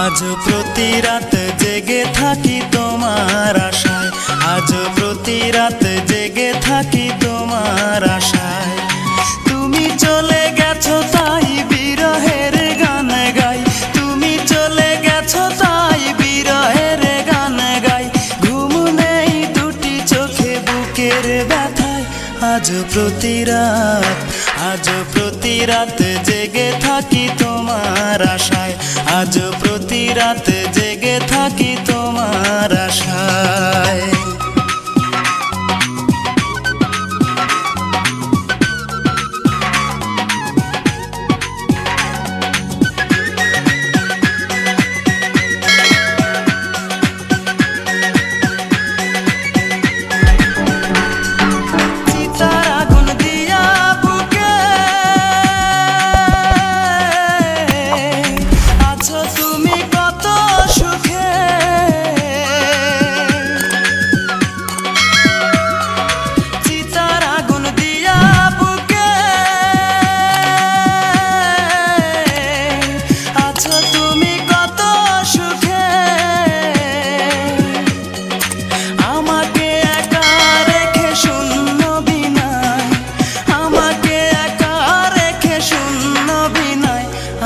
আজ প্রতি রাত জেগে থাকি তোমার আশায়, আজ প্রতি রাত জেগে থাকি তোমার আশায়। তুমি চলে গেছো তাই বিরহের গান গাই, তুমি চলে গেছো তাই বিরহের গান গাই। ঘুম নেই দুটি চোখে বুকের ব্যথায়, আজ প্রতি রাত, আজ প্রতি রাত জেগে থাকি তোমার আশায়, আজ প্রতি রাত জেগে থাকি তোমার আশায়।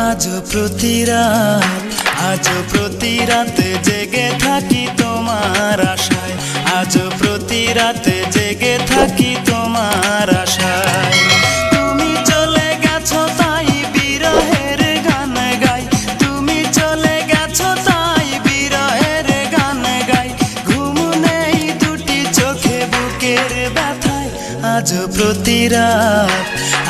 আজ প্রতি রাত, আজ প্রতি রাত জেগে থাকি তোমার আশায়, আজ প্রতি রাত জেগে থাকি তোমার আশায়। তুমি চলে গেছো তাই বিরহের গান গাই, তুমি চলে গেছো তাই বিরহের গান গাই। ঘুম নেই দুটি চোখে বুকের ব্যথায়, আজ প্রতি রাত,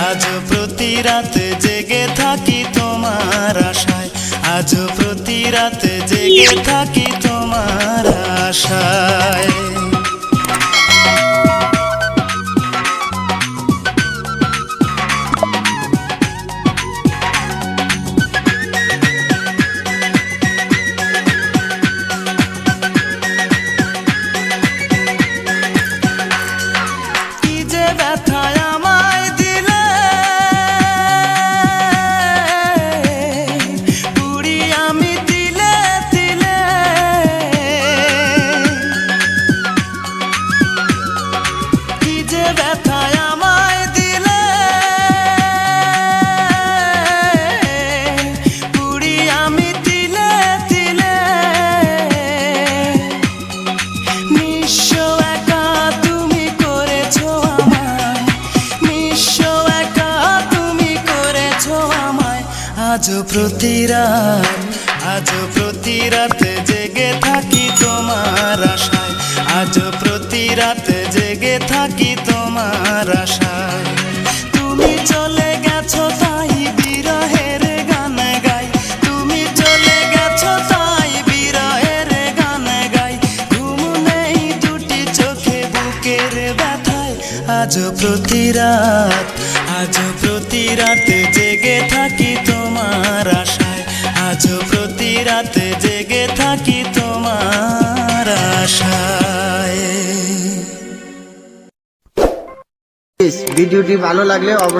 আজ প্রতি রাত জেগে থাকি তোমার আশায়, আজ প্রতি রাত জেগে থাকি তোমার আশায়। কি যে ব্যথায় আজ প্রতি রাত, আজ প্রতি রাত জেগে থাকি তোমার আশায়, আজ প্রতি রাত জেগে থাকি তোমার আশায়। তুমি চলে গেছো তাই বিরহের গান গাই, তুমি চলে গেছো তাই বিরহের গান গাই। ঘুম নেই দুটি চোখে বুকের ব্যথায়, আজ প্রতি রাত, আজ প্রতি রাত জেগে থাকি তোমার আশায়, আজ প্রতি রাত জেগে থাকি তোমার আশায়। ভিডিওটি ভালো লাগলে